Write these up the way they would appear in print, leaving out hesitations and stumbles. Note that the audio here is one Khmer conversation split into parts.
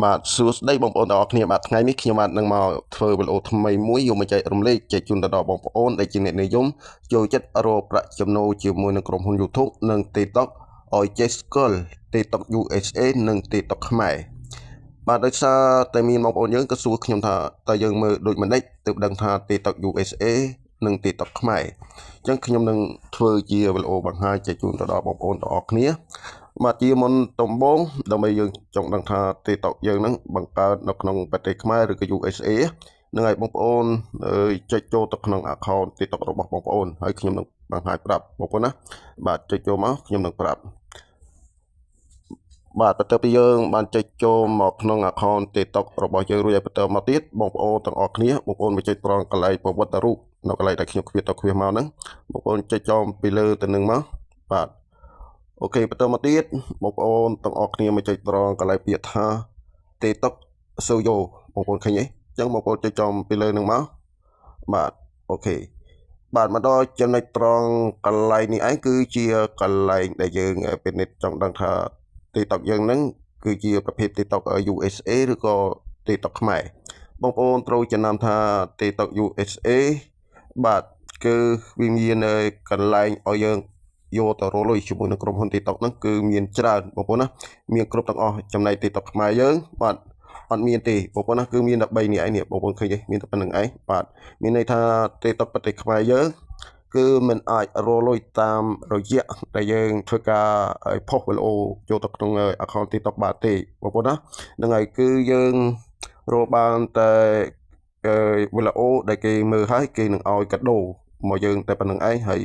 បាទសួស្តីបងប្អូនទាំងអស់គ្នាបាទថ្ងៃនេះខ្ញុំបាទនឹងមកធ្វើវីដេអូថ្មីមួយយកមកចែករំលែកចែកជូនទៅដល់បងប្អូនដែលជាអ្នកនិយមចូលចិត្តរកប្រាក់ចំណូលជាមួយនឹងក្រុមហ៊ុន YouTube និង TikTok ឲ្យចេះស្គាល់ TikTok USA និង TikTok ខ្មែរបាទដោយសារតែមានបងប្អូនយើងក៏សួរខ្ញុំថាតើយើងមើលដូចមិនដេចទើបដឹងថា TikTok USA និង TikTok ខ្មែរអញ្ចឹងខ្ញុំនឹងធ្វើជាវីដេអូបង្ហាញចែកជូនទៅដល់បងប្អូនទាំងអស់គ្នាបាទជាមុនដំបូងដើម្បីយើងចង់ដឹងថា TikTok យើងហ្នឹងបង្កើតនៅក្នុងប្រទេសខ្មែរឬក៏ USA នឹងឲ្យបងប្អូនចុចចូលទៅក្នុង account TikTok របស់បងប្អូនហើយខ្ញុំនឹងបង្ហាញប្រាប់បងប្អូនណាបាទចុចចូលមកខ្ញុំនឹងប្រាប់បាទបន្ទាប់ពីយើងបានចុចចូលមកក្នុង account TikTok របស់យើងរួចហើយបន្តមកទៀតបងប្អូនទាំងអស់គ្នាបងប្អូនមកចុចត្រង់កន្លែងប្រវត្តិរូបនៅកន្លែងដែលខ្ញុំខ្វៀតមកហ្នឹងបងប្អូនចុចចូលពីលើទៅនឹងមកបាទអូខេបន្តមកទៀតបងប្អូនទាំងអស់គ្នាមកចុចត្រង់កន្លែងពាក្យថា TikTok Soyo បងប្អូនឃើញទេអញ្ចឹងបងប្អូនចុចចំពីលើនឹងមកបាទអូខេបាទមកដល់ចំណុចត្រង់កន្លែងនេះឯងគឺជាកន្លែងដែលយើងពិនិត្យចង់ដឹងថា TikTok យើងហ្នឹងគឺជាប្រភេទ TikTok USA ឬក៏ TikTok ខ្មែរបងប្អូនត្រូវចំណាំថា TikTok USA បាទគឺវាមានកន្លែងឲ្យយើងយកទៅរកលុយជាមួយនឹងក្រុមហ៊ុន TikTok ហ្នឹងគឺមានច្រើនបងប្អូនណាមានគ្រប់ទាំងអស់ចំណែក TikTok ខ្មែរយើងបាទអត់មានទេបងប្អូនណាគឺមានតែ3នេះឯងនេះបងប្អូនឃើញទេមានតែប៉ុណ្្នឹងឯងបាទមានន័យថា TikTok ប្រទេសខ្មែរយើងគឺมันអាចរកលុយតាមរយៈដែលយើងធ្វើការផុសវីដេអូចូលទៅក្នុង account TikTok បាទទេបងប្អូនណាហ្នឹងហើយគឺយើងរកបានតែវីដេអូដែលគេមើលហើយគេនឹងឲ្យកាដូមកយើងតែប៉ុណ្្នឹងឯងហើយ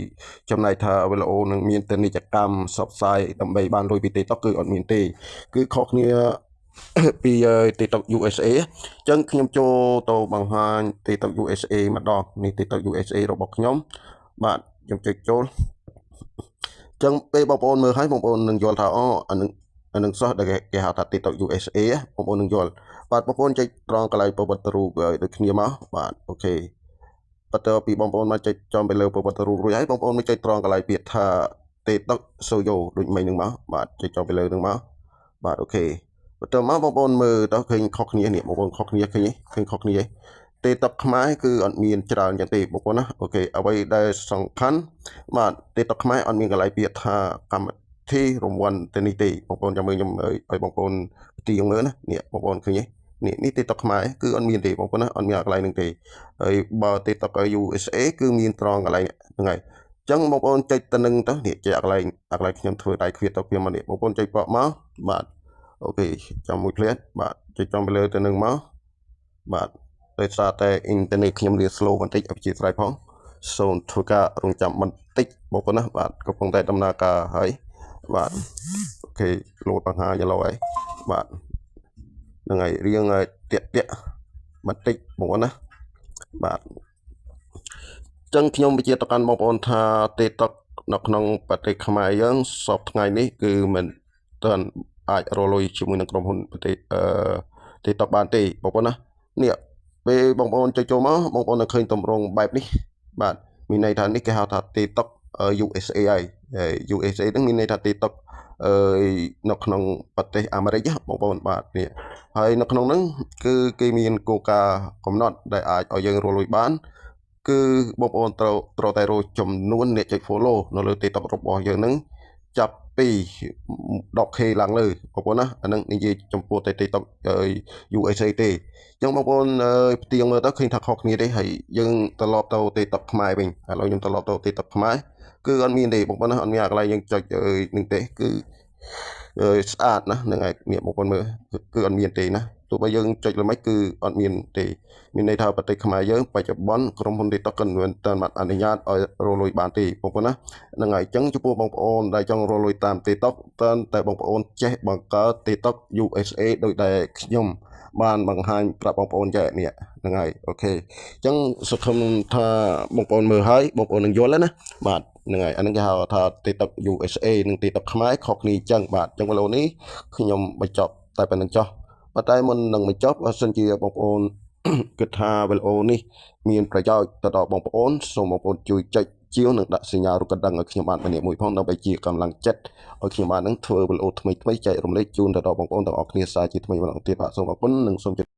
ចំណែកថាវីដេអូនឹងមានពាណិជ្ជកម្មសបផ្សាយដើម្បីបានលុយពី TikTok គឺអត់មានទេគឺខុសគ្នាពី TikTok USA អញ្ចឹងខ្ញុំចូលទៅបង្ហាញ TikTok USA ម្ដងនេះ TikTok USA របស់ខ្ញុំបាទខ្ញុំចុចចូលអញ្ចឹងពេលបងប្អូនមើលហើយបងប្អូននឹងយល់ថាអូអានឹងសោះដែលគេហៅថា TikTok USA បងប្អូននឹងយល់បាទបងប្អូនចុចត្រង់កន្លែងប្រវត្តិរូបដូចគ្នាមកបាទអូខេបន្ទាប់ពីបងប្អូនបានចុចចំទៅលើប្រវត្តិរូបរួចហើយបងប្អូនមកចុចត្រង់កន្លែងពាក្យថា TikTok Soyo ដូចមិញហ្នឹងមកបាទចុចចំទៅលើហ្នឹងមកបាទអូខេបន្ទាប់មកបងប្អូនមើលទៅឃើញខុសគ្នានេះបងប្អូនខុសគ្នាឃើញខុសគ្នា TikTok ខ្មែរគឺអត់មានច្រើនយ៉ាងទេបងប្អូនណាអូខេអ្វីដែលសំខាន់បាទ TikTok ខ្មែរអត់មានកន្លែងពាក្យថាកម្មវិធីរង្វាន់ទៅនេះទេបងប្អូនចាំមើលខ្ញុំឲ្យបងប្អូនទីមើលណានេះបងប្អូនឃើញទេនេះ TikTok ខ្មែរគឺអត់មានទេបងប្អូនណាអត់មានកន្លែងហ្នឹងទេហើយបើ TikTok USA គឺមានត្រង់កន្លែងហ្នឹងហើយចឹងបងប្អូនចុចទៅនឹងទៅនេះជាកន្លែងខ្ញុំធ្វើដៃឃ្វាតទៅខ្ញុំមកនេះបងប្អូនចុចបកមកបាទអូខេចាំមួយភ្លាតបាទចុចចំទៅលើទៅនឹងមកបាទដោយសារតែអ៊ីនធឺណិតខ្ញុំវា slow បន្តិចអព្យាស្រ័យផងសូមធ្វើការរងចាំបន្តិចបងប្អូនណាបាទកំពុងតែដំណើរការហើយបាទអូខេលោតបង្ហាញឥឡូវហើយបាទហ្នឹងហើយរៀងតាក់បន្តិចបងប្អូនណាបាទចឹងខ្ញុំបញ្ជាក់ទៅកាន់បងប្អូនថា TikTok នៅក្នុងប្រទេសខ្មែរយើងសពថ្ងៃនេះគឺមិនទាន់អាចរកលុយជាមួយនឹងក្រុមហ៊ុនប្រទេសTikTok បានទេបងប្អូនណានេះពេលបងប្អូនចុចចូលមកបងប្អូននឹងឃើញទម្រង់បែបនេះបាទមានន័យថានេះគេហៅថា TikTok USA ហើយ USA ហ្នឹងមានន័យថា TikTok នៅក្នុងប្រទេសអាមេរិកបងប្អូនបាទនេះហើយនៅក្នុងហ្នឹងគឺគេមានគោលការណ៍កំណត់ដែលអាចឲ្យយើងរកលុយបានគឺបងប្អូនត្រូវតែរកចំនួនអ្នកចុច follow នៅលើ TikTok របស់យើងហ្នឹងចាប់ពី 10k ឡើងលើបងប្អូនណាអាហ្នឹងនិយាយចំពោះតែ TikTok USA ទេអញ្ចឹងបងប្អូនផ្ទៀងមើលទៅឃើញថាខុសគ្នាទេហើយយើងត្រឡប់ទៅ TikTok ខ្មែរវិញឥឡូវខ្ញុំត្រឡប់ទៅ TikTok ខ្មែរគឺអត់មានទេបងប្អូនណាអត់មានកន្លែងយើងចុចនឹងទេគឺស្អាតណាហ្នឹងហើយនេះបងប្អូនមើលគឺអត់មានទេណាទោះបីយើងចុចល្មិចគឺអត់មានទេមានន័យថាប្រទេសខ្មែរយើងបច្ចុប្បន្នក្រុមហ៊ុន TikTok ក៏មិនទាន់អនុញ្ញាតឲ្យរកលុយបានទេបងប្អូនណាហ្នឹងហើយអញ្ចឹងចំពោះបងប្អូនដែលចង់រកលុយតាម TikTok តែបងប្អូនចេះបង្កើត TikTok USA ដោយដែលខ្ញុំបានបង្ហាញប្រាប់បងប្អូនចែកនេះហ្នឹងហើយអូខេអញ្ចឹងសង្ឃឹមថាបងប្អូនមើលហើយបងប្អូននឹងយល់ណាបាទហ្នឹងហើយអានឹងគេហៅថា TikTok USA និង TikTok ខ្មែរខុសគ្នាអញ្ចឹងបាទអញ្ចឹងវីដេអូនេះខ្ញុំបញ្ចប់តែប៉ុណ្្នឹងចុះប៉ុន្តែមុននឹងបញ្ចប់បើសិនជាបងប្អូនគិតថាវីដេអូនេះមានប្រយោជន៍ទៅដល់បងប្អូនសូមបងប្អូនជួយចុច ជាវនិងដាក់សញ្ញារូបកណ្ដឹងឲ្យខ្ញុំបានម្នាក់មួយផងដើម្បីជាកម្លាំងចិត្តឲ្យខ្ញុំបាននឹងធ្វើវីដេអូថ្មីៗចែករំលែកជូនទៅដល់បងប្អូនទាំងអស់គ្នាសាជាថ្មីម្ដងទៀតបាទសូមអរគុណនិងសូម